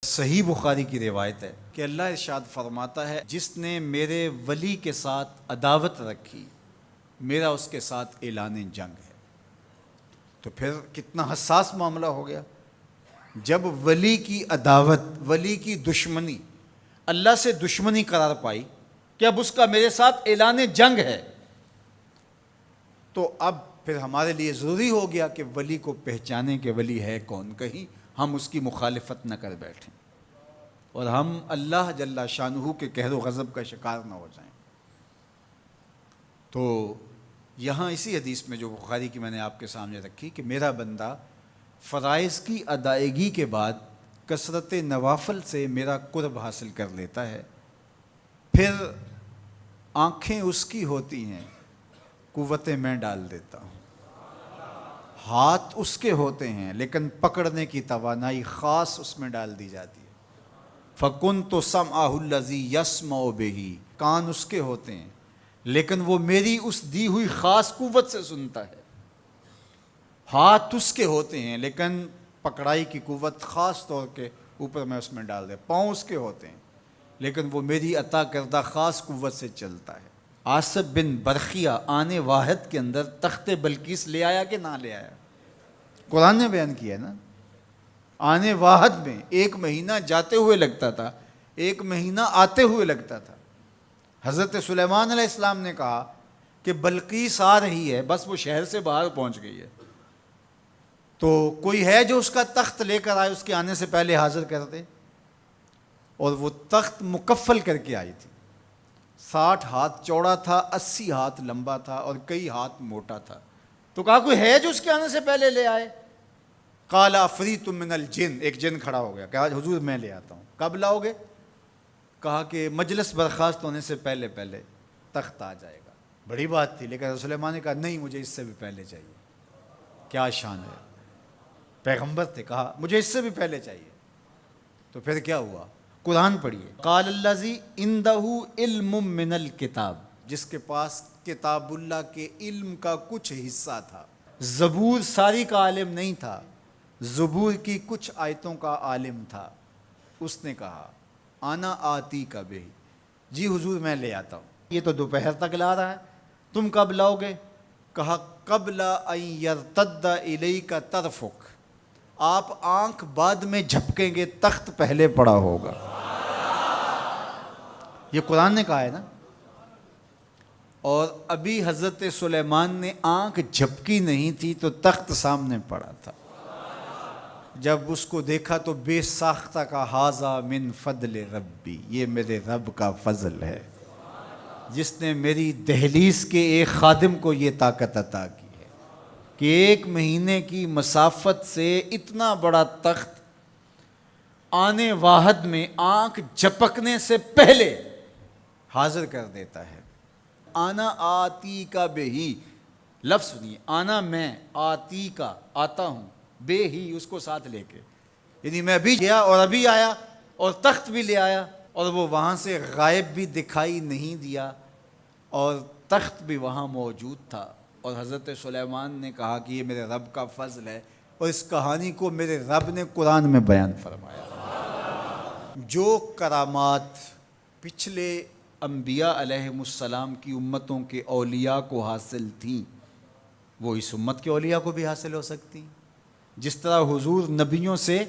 صحیح بخاری کی روایت ہے کہ اللہ ارشاد فرماتا ہے، جس نے میرے ولی کے ساتھ عداوت رکھی میرا اس کے ساتھ اعلان جنگ ہے۔ تو پھر کتنا حساس معاملہ ہو گیا جب ولی کی عداوت، ولی کی دشمنی، اللہ سے دشمنی قرار پائی کہ اب اس کا میرے ساتھ اعلان جنگ ہے۔ تو اب پھر ہمارے لیے ضروری ہو گیا کہ ولی کو پہچانیں کہ ولی ہے کون، کہیں ہم اس کی مخالفت نہ کر بیٹھیں اور ہم اللہ جل شانہ کے قہر و غضب کا شکار نہ ہو جائیں۔ تو یہاں اسی حدیث میں جو بخاری کی میں نے آپ کے سامنے رکھی کہ میرا بندہ فرائض کی ادائیگی کے بعد کثرت نوافل سے میرا قرب حاصل کر لیتا ہے، پھر آنکھیں اس کی ہوتی ہیں، قوتیں میں ڈال دیتا ہوں، ہاتھ اس کے ہوتے ہیں لیکن پکڑنے کی توانائی خاص اس میں ڈال دی جاتی ہے۔ فَكُنْتُ سَمْعَهُ الَّذِي يَسْمَعُ بِهِ، کان اس کے ہوتے ہیں لیکن وہ میری اس دی ہوئی خاص قوت سے سنتا ہے۔ ہاتھ اس کے ہوتے ہیں لیکن پکڑائی کی قوت خاص طور کے اوپر میں اس میں ڈال دے۔ پاؤں اس کے ہوتے ہیں لیکن وہ میری عطا کردہ خاص قوت سے چلتا ہے۔ آصف بن برخیہ آنے واحد کے اندر تخت بلقیس لے آیا کہ نہ لے آیا؟ قرآن نے بیان کیا ہے نا، آنے واحد میں 1 مہینہ جاتے ہوئے لگتا تھا، 1 مہینہ آتے ہوئے لگتا تھا۔ حضرت سلیمان علیہ السلام نے کہا کہ بلقیس آ رہی ہے، بس وہ شہر سے باہر پہنچ گئی ہے، تو کوئی ہے جو اس کا تخت لے کر آئے، اس کے آنے سے پہلے حاضر کر دے۔ اور وہ تخت مکفل کر کے آئی تھی، 60 ہاتھ چوڑا تھا، 80 ہاتھ لمبا تھا اور کئی ہاتھ موٹا تھا۔ تو کہا کوئی ہے جو اس کے آنے سے پہلے لے آئے؟ قال عفریت من الجن، ایک جن کھڑا ہو گیا، کہا حضور میں لے آتا ہوں۔ کب لاؤ گے؟ کہا کہ مجلس برخاست ہونے سے پہلے پہلے تخت آ جائے گا۔ بڑی بات تھی، لیکن سلیمان نے کہا نہیں، مجھے اس سے بھی پہلے چاہیے۔ کیا شان ہے، پیغمبر تھے، کہا مجھے اس سے بھی پہلے چاہیے۔ تو پھر کیا ہوا؟ قرآن پڑھیے، قال الذی عندہ علم من الکتاب، جس کے پاس کتاب اللہ کے علم کا کچھ حصہ تھا۔ زبور ساری کا عالم نہیں تھا، زبور کی کچھ آیتوں کا عالم تھا۔ اس نے کہا انا آتی کا بہ، جی حضور میں لے آتا ہوں۔ یہ تو دوپہر تک لا رہا ہے، تم کب لاؤ گے؟ کہا قبل ان یرتد الیک طرفک، آپ آنکھ بعد میں جھپکیں گے، تخت پہلے پڑا ہوگا۔ یہ قرآن نے کہا ہے نا۔ اور ابھی حضرت سلیمان نے آنکھ جھپکی نہیں تھی تو تخت سامنے پڑا تھا۔ جب اس کو دیکھا تو بے ساختہ کا ھذا من فضل ربی، یہ میرے رب کا فضل ہے جس نے میری دہلیز کے ایک خادم کو یہ طاقت عطا کی ہے کہ 1 مہینے کی مسافت سے اتنا بڑا تخت آنے واحد میں آنکھ جھپکنے سے پہلے حاضر کر دیتا ہے۔ آنا آتی کا بے ہی، لفظ سنیے، آنا میں، آتی کا آتا ہوں، بے ہی اس کو ساتھ لے کے، یعنی میں ابھی گیا اور ابھی آیا اور تخت بھی لے آیا، اور وہ وہاں سے غائب بھی دکھائی نہیں دیا اور تخت بھی وہاں موجود تھا۔ اور حضرت سلیمان نے کہا کہ یہ میرے رب کا فضل ہے، اور اس کہانی کو میرے رب نے قرآن میں بیان فرمایا۔ جو کرامات پچھلے انبیاء علیہم السلام کی امتوں کے اولیاء کو حاصل تھیں، وہ اس امت کے اولیاء کو بھی حاصل ہو سکتی۔ جس طرح حضور نبیوں سے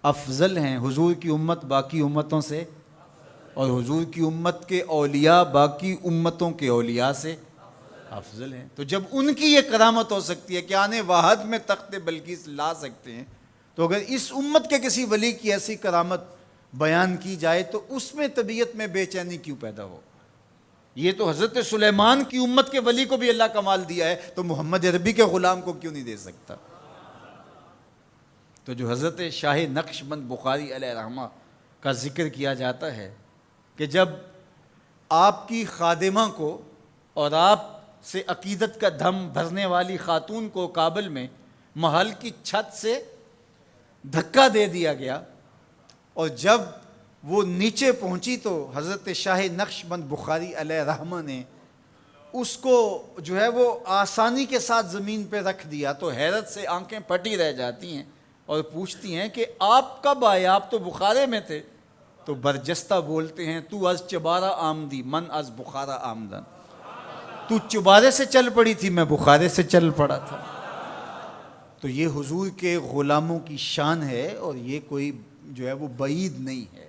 افضل ہیں، حضور کی امت باقی امتوں سے، اور حضور کی امت کے اولیاء باقی امتوں کے اولیاء سے افضل ہیں۔ تو جب ان کی یہ کرامت ہو سکتی ہے کہ آنے واحد میں تخت بلقیس لا سکتے ہیں، تو اگر اس امت کے کسی ولی کی ایسی کرامت بیان کی جائے تو اس میں طبیعت میں بے چینی کیوں پیدا ہو؟ یہ تو حضرت سلیمان کی امت کے ولی کو بھی اللہ کمال دیا ہے، تو محمد عربی کے غلام کو کیوں نہیں دے سکتا؟ تو جو حضرت شاہ نقشبند بخاری علیہ رحمہ کا ذکر کیا جاتا ہے کہ جب آپ کی خادمہ کو اور آپ سے عقیدت کا دھم بھرنے والی خاتون کو کابل میں محل کی چھت سے دھکا دے دیا گیا، اور جب وہ نیچے پہنچی تو حضرت شاہ نقشبند بخاری علیہ رحمہ نے اس کو جو ہے وہ آسانی کے ساتھ زمین پہ رکھ دیا، تو حیرت سے آنکھیں پھٹی رہ جاتی ہیں اور پوچھتی ہیں کہ آپ کب آئے، آپ تو بخارے میں تھے؟ تو برجستہ بولتے ہیں تو از چبارہ آمدی من از بخارا آمدن، تو چبارے سے چل پڑی تھی، میں بخارے سے چل پڑا تھا۔ تو یہ حضور کے غلاموں کی شان ہے، اور یہ کوئی جو ہے وہ بعید نہیں ہے۔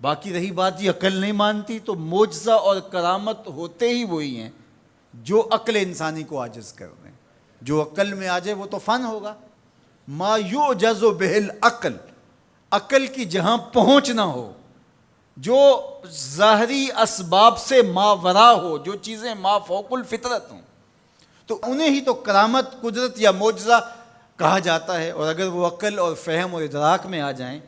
باقی رہی بات یہ عقل نہیں مانتی، تو معجزہ اور کرامت ہوتے ہی وہی ہیں جو عقل انسانی کو عاجز کر دیں۔ جو عقل میں آ جائے وہ تو فن ہوگا۔ ما یعجز بہ العقل، عقل کی جہاں پہنچ نہ ہو، جو ظاہری اسباب سے ماورا ہو، جو چیزیں ما فوق الفطرت ہوں، تو انہیں ہی تو کرامت، قدرت یا معجزہ کہا جاتا ہے۔ اور اگر وہ عقل اور فہم اور ادراک میں آ جائیں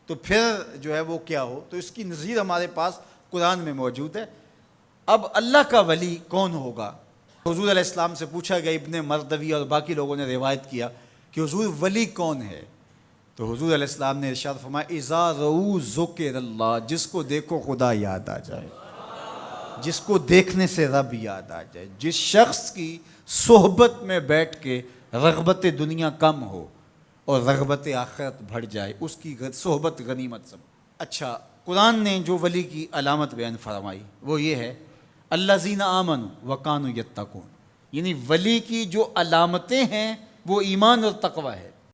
تو پھر جو ہے وہ کیا ہو۔ تو اس کی نظیر ہمارے پاس قرآن میں موجود ہے۔ اب اللہ کا ولی کون ہوگا؟ حضور علیہ السلام سے پوچھا گیا، ابن مردوی اور باقی لوگوں نے روایت کیا کہ حضور ولی کون ہے؟ تو حضور علیہ السلام نے ارشاد فرمایا، اذا رؤوا ذکر اللہ، جس کو دیکھو خدا یاد آ جائے، جس کو دیکھنے سے رب یاد آ جائے، جس شخص کی صحبت میں بیٹھ کے رغبت دنیا کم ہو اور رغبت آخرت بڑھ جائے، اس کی صحبت غنیمت سب۔ اچھا، قرآن نے جو ولی کی علامت بیان فرمائی وہ یہ ہے، الذین آمنوا وکانوا یتقون، یعنی ولی کی جو علامتیں ہیں وہ ایمان اور تقوی ہے۔